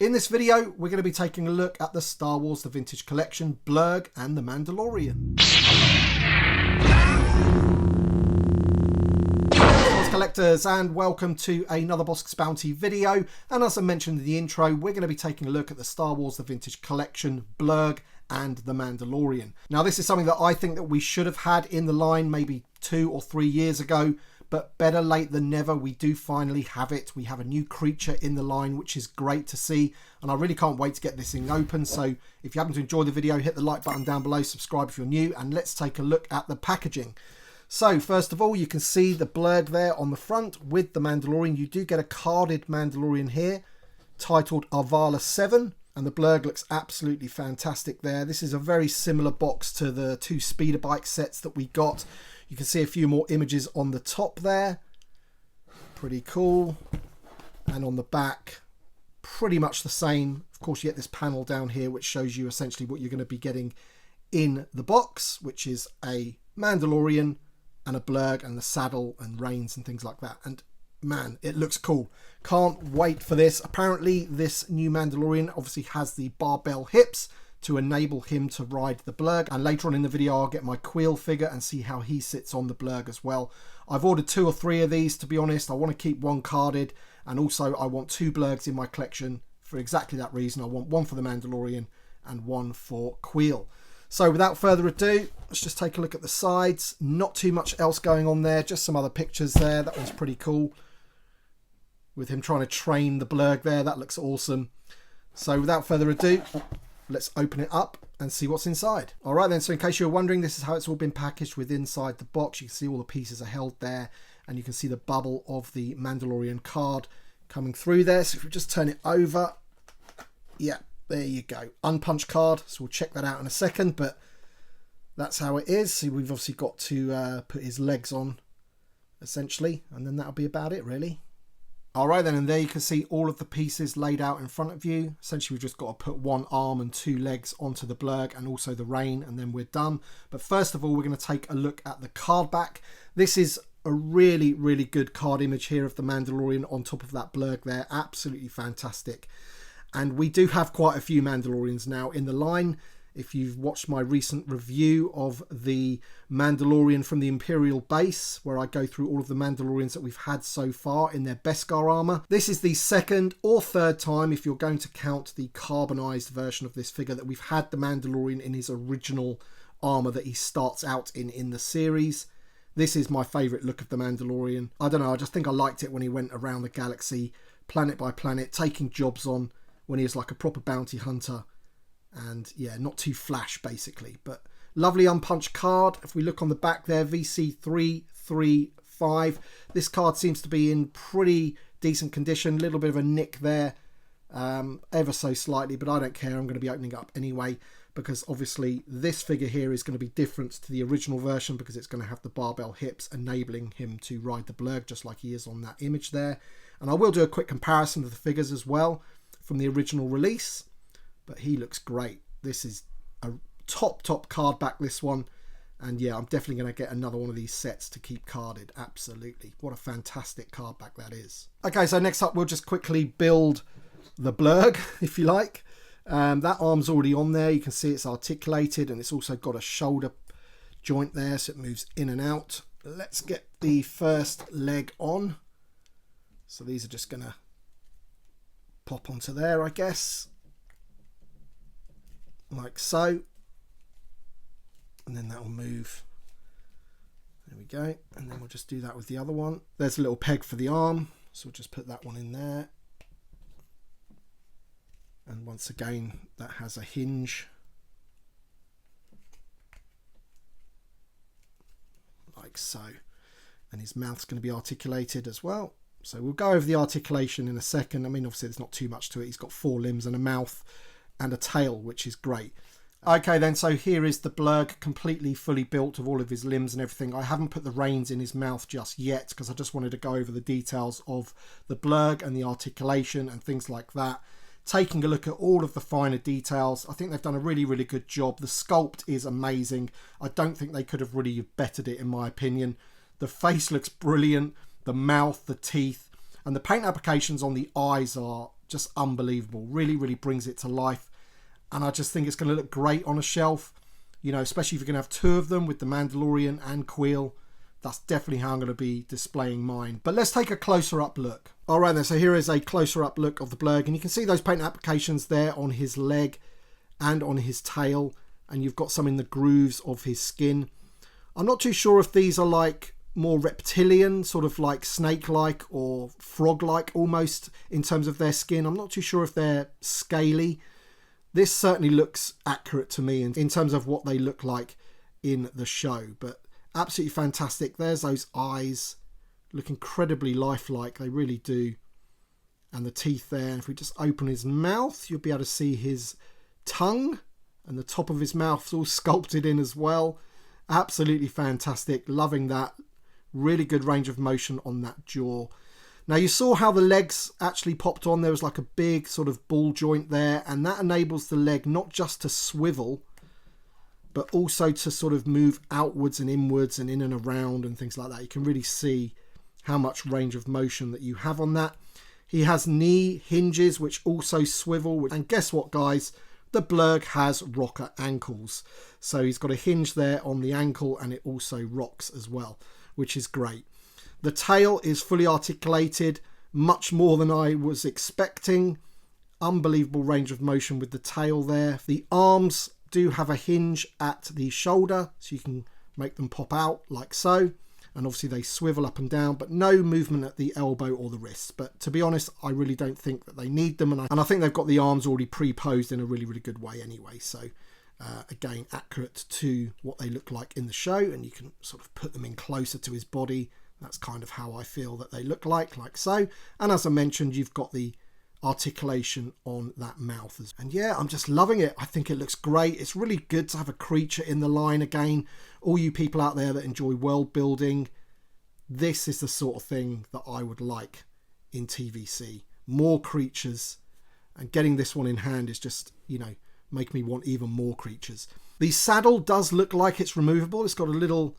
In this video, we're going to be taking a look at the Star Wars The Vintage Collection, Blurrg and the Mandalorian. Collectors, and welcome to another Bossk's Bounty video. And as I mentioned in the intro, we're going to be taking a look at the Star Wars The Vintage Collection, Blurrg and the Mandalorian. Now this is something that I think that we should have had in the line maybe 2 or 3 years ago, but better late than never. We do finally have it. We have a new creature in the line, which is great to see, and I really can't wait to get this thing open. So if you happen to enjoy the video, hit the like button down below, subscribe if you're new, and let's take a look at the packaging. So first of all, you can see the Blurrg there on the front with the Mandalorian. You do get a carded Mandalorian here titled Arvala-7, and the Blurrg looks absolutely fantastic there. This is a very similar box to the 2 speeder bike sets that we got. You can see a few more images on the top there. Pretty cool. And on the back, pretty much the same. Of course, you get this panel down here which shows you essentially what you're going to be getting in the box, which is a Mandalorian and a Blurrg and the saddle and reins and things like that. And man, it looks cool. Can't wait for this. Apparently this new Mandalorian obviously has the barbell hips to enable him to ride the Blurrg, and later on in the video I'll get my Queel figure and see how he sits on the Blurrg as well. I've ordered 2 or 3 of these, to be honest. I want to keep one carded, and also I want 2 Blurrgs in my collection for exactly that reason. I want one for the Mandalorian and one for Queel. So without further ado, let's just take a look at the sides. Not too much else going on there, just some other pictures there. That one's pretty cool, with him trying to train the Blurrg there. That looks awesome. So without further ado, let's open it up and see what's inside. All right then, so in case you're wondering, this is how it's all been packaged with inside the box. You can see all the pieces are held there, and you can see the bubble of the Mandalorian card coming through there. So if we just turn it over, yeah, there you go. Unpunched card, so we'll check that out in a second, but that's how it is. So we've obviously got to put his legs on, essentially, and then that'll be about it, really. All right then, and there you can see all of the pieces laid out in front of you. Essentially, we've just got to put 1 arm and 2 legs onto the Blurrg and also the rein, and then we're done. But first of all, we're going to take a look at the card back. This is a really, really good card image here of the Mandalorian on top of that Blurrg there. Absolutely fantastic. And we do have quite a few Mandalorians now in the line. If you've watched my recent review of the Mandalorian from the Imperial base, where I go through all of the Mandalorians that we've had so far in their Beskar armor, this is the 2nd or 3rd time, if you're going to count the carbonized version of this figure, that we've had the Mandalorian in his original armor that he starts out in the series. This is my favorite look of the Mandalorian. I don't know, I just think I liked it when he went around the galaxy, planet by planet, taking jobs on, when he was like a proper bounty hunter. And yeah, not too flash basically, but lovely unpunched card. If we look on the back there, VC335. This card seems to be in pretty decent condition. A little bit of a nick there, ever so slightly, but I don't care. I'm going to be opening it up anyway, because obviously this figure here is going to be different to the original version, because it's going to have the barbell hips enabling him to ride the Blurrg just like he is on that image there. And I will do a quick comparison of the figures as well from the original release. But he looks great. This is a top card back, this one. And yeah, I'm definitely going to get another one of these sets to keep carded. Absolutely. What a fantastic card back that is. Okay, so next up, we'll just quickly build the Blurrg, if you like. That arm's already on there. You can see it's articulated, and it's also got a shoulder joint there, so it moves in and out. Let's get the first leg on. So these are just going to pop onto there, I guess. Like so, and then that will move. There we go, and then we'll just do that with the other one. There's a little peg for the arm, so we'll just put that one in there. And once again, that has a hinge, like so, and his mouth's going to be articulated as well. So we'll go over the articulation in a second. I mean, obviously there's not too much to it. He's got 4 limbs and a mouth and a tail, which is great. Okay then, so here is the Blurrg completely fully built of all of his limbs and everything. I haven't put the reins in his mouth just yet, because I just wanted to go over the details of the Blurrg and the articulation and things like that. Taking a look at all of the finer details, I think they've done a really, really good job. The sculpt is amazing. I don't think they could have really bettered it, in my opinion. The face looks brilliant, the mouth, the teeth, and the paint applications on the eyes are just unbelievable. Really, really brings it to life. And I just think it's going to look great on a shelf, you know, especially if you're going to have two of them with the Mandalorian and Queel. That's definitely how I'm going to be displaying mine. But let's take a closer up look. All right then, so here is a closer up look of the Blurrg, and you can see those paint applications there on his leg and on his tail, and you've got some in the grooves of his skin. I'm not too sure if these are like more reptilian, sort of like snake-like or frog-like almost in terms of their skin. I'm not too sure if they're scaly. This certainly looks accurate to me in terms of what they look like in the show, but absolutely fantastic. There's those eyes, look incredibly lifelike, they really do. And the teeth there. And if we just open his mouth, you'll be able to see his tongue, and the top of his mouth's all sculpted in as well. Absolutely fantastic, loving that. Really good range of motion on that jaw. Now you saw how the legs actually popped on. There was like a big sort of ball joint there, and that enables the leg not just to swivel, but also to sort of move outwards and inwards and in and around and things like that. You can really see how much range of motion that you have on that. He has knee hinges which also swivel, and guess what guys, the Blurrg has rocker ankles. So he's got a hinge there on the ankle, and it also rocks as well, which is great. The tail is fully articulated, much more than I was expecting. Unbelievable range of motion with the tail there. The arms do have a hinge at the shoulder, so you can make them pop out like so. And obviously they swivel up and down, but no movement at the elbow or the wrist. But to be honest, I really don't think that they need them. And I think they've got the arms already pre-posed in a really, really good way anyway. So again, accurate to what they look like in the show. And you can sort of put them in closer to his body. That's kind of how I feel that they look like so. And as I mentioned, you've got the articulation on that mouth. And yeah, I'm just loving it. I think it looks great. It's really good to have a creature in the line again. All you people out there that enjoy world building, this is the sort of thing that I would like in TVC. More creatures, and getting this one in hand is just, you know, make me want even more creatures. The saddle does look like it's removable. It's got a little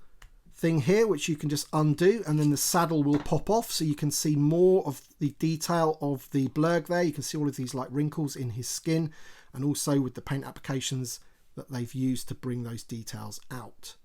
thing here which you can just undo, and then the saddle will pop off, so you can see more of the detail of the Blurrg there. You can see all of these like wrinkles in his skin, and also with the paint applications that they've used to bring those details out.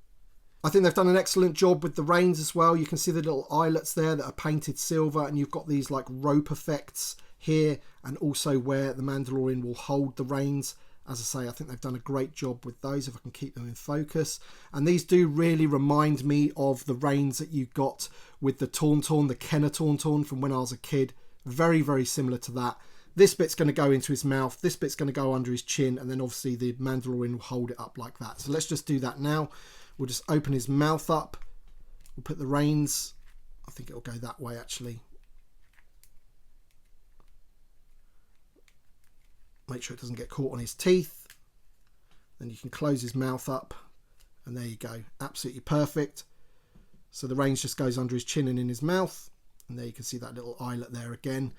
I think they've done an excellent job with the reins as well. You can see the little eyelets there that are painted silver, and you've got these like rope effects here, and also where the Mandalorian will hold the reins. As I say, I think they've done a great job with those, if I can keep them in focus. And these do really remind me of the reins that you got with the Tauntaun, the Kenner Tauntaun from when I was a kid. Very, very similar to that. This bit's going to go into his mouth, this bit's going to go under his chin, and then obviously the Mandalorian will hold it up like that. So let's just do that now. We'll just open his mouth up. We'll put the reins, I think it'll go that way actually. Make sure it doesn't get caught on his teeth. Then you can close his mouth up, and there you go. Absolutely perfect. So the reins just goes under his chin and in his mouth, and there you can see that little eyelet there again,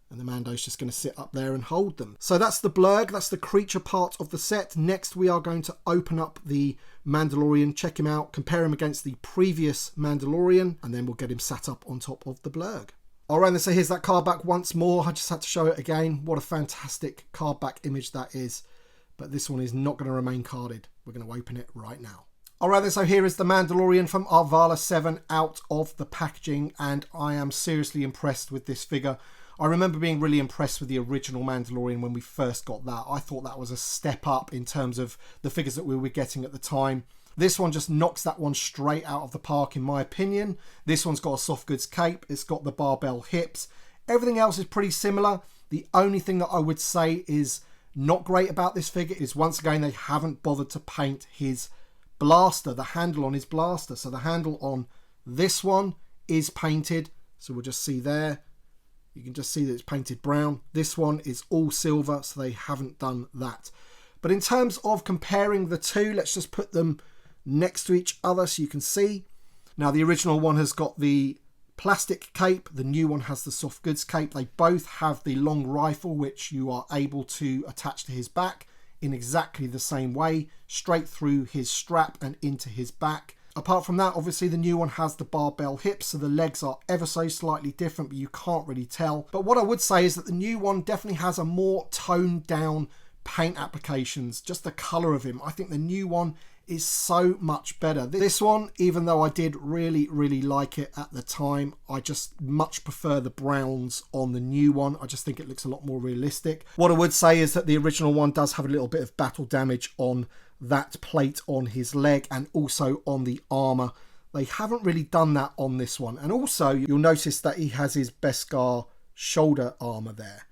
and the Mando's just going to sit up there and hold them. So that's the Blurrg, that's the creature part of the set. Next we are going to open up the Mandalorian, check him out, compare him against the previous Mandalorian, and then we'll get him sat up on top of the Blurrg. Alright, so here's that card back once more. I just had to show it again. What a fantastic card back image that is. But this one is not going to remain carded. We're going to open it right now. Alright then, so here is the Mandalorian from Arvala-7 out of the packaging, and I am seriously impressed with this figure. I remember being really impressed with the original Mandalorian when we first got that. I thought that was a step up in terms of the figures that we were getting at the time. This one just knocks that one straight out of the park in my opinion. This one's got a soft goods cape, it's got the barbell hips. Everything else is pretty similar. The only thing that I would say is not great about this figure is, once again, they haven't bothered to paint his blaster, the handle on his blaster. So the handle on this one is painted, so we'll just see there. You can just see that it's painted brown. This one is all silver, so they haven't done that. But in terms of comparing the two, let's just put them next to each other so you can see. Now the original one has got the plastic cape, the new one has the soft goods cape. They both have the long rifle which you are able to attach to his back in exactly the same way, straight through his strap and into his back. Apart from that, obviously the new one has the barbell hips, so the legs are ever so slightly different, but you can't really tell. But what I would say is that the new one definitely has a more toned down paint applications, just the colour of him. I think the new one is so much better. This one, even though I did really like it at the time, I just much prefer the browns on the new one. I just think it looks a lot more realistic. What I would say is that the original one does have a little bit of battle damage on that plate on his leg and also on the armour. They haven't really done that on this one. And also you'll notice that he has his Beskar shoulder armour there,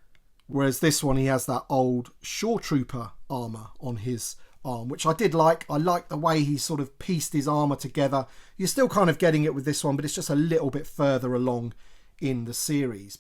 whereas this one he has that old Shore Trooper armour on his arm, which I did like. I like the way he sort of pieced his armour together. You're still kind of getting it with this one, but it's just a little bit further along in the series.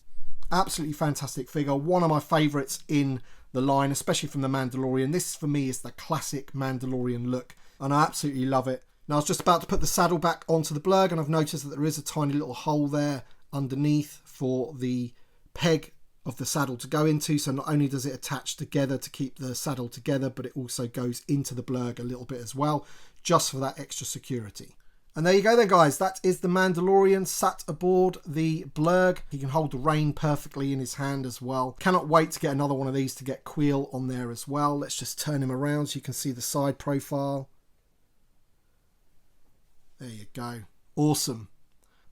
Absolutely fantastic figure. One of my favourites in the line, especially from the Mandalorian. This for me is the classic Mandalorian look, and I absolutely love it. Now I was just about to put the saddle back onto the Blurrg, and I've noticed that there is a tiny little hole there underneath for the peg of the saddle to go into. So not only does it attach together to keep the saddle together, but it also goes into the Blurrg a little bit as well, just for that extra security. And there you go then, guys. That is the Mandalorian sat aboard the Blurrg. He can hold the rein perfectly in his hand as well. Cannot wait to get another one of these to get Queel on there as well. Let's just turn him around so you can see the side profile. There you go. Awesome.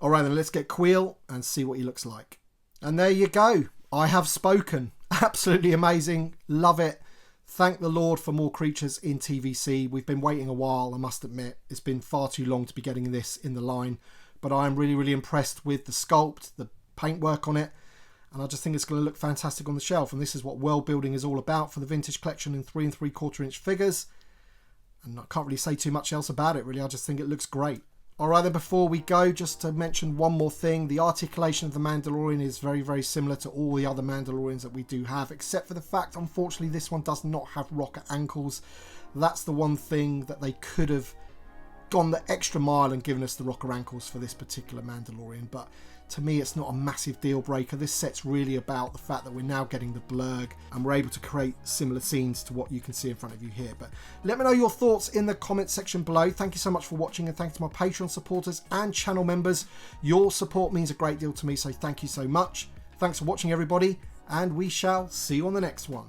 All right, then let's get Queel and see what he looks like. And there you go. I have spoken. Absolutely amazing. Love it. Thank the Lord for more creatures in TVC. We've been waiting a while, I must admit. It's been far too long to be getting this in the line. But I'm really impressed with the sculpt, the paintwork on it. And I just think it's going to look fantastic on the shelf. And this is what world building is all about for the vintage collection in 3 3/4 inch figures. And I can't really say too much else about it, really. I just think it looks great. Alright then, before we go, just to mention one more thing. The articulation of the Mandalorian is very similar to all the other Mandalorians that we do have, except for the fact, unfortunately, this one does not have rocker ankles. That's the one thing that they could have gone the extra mile and given us the rocker ankles for this particular Mandalorian, but to me it's not a massive deal breaker. This set's really about the fact that we're now getting the Blurrg and we're able to create similar scenes to what you can see in front of you here. But let me know your thoughts in the comment section below. Thank you so much for watching, and thanks to my Patreon supporters and channel members. Your support means a great deal to me, so thank you so much. Thanks for watching, everybody, and we shall see you on the next one.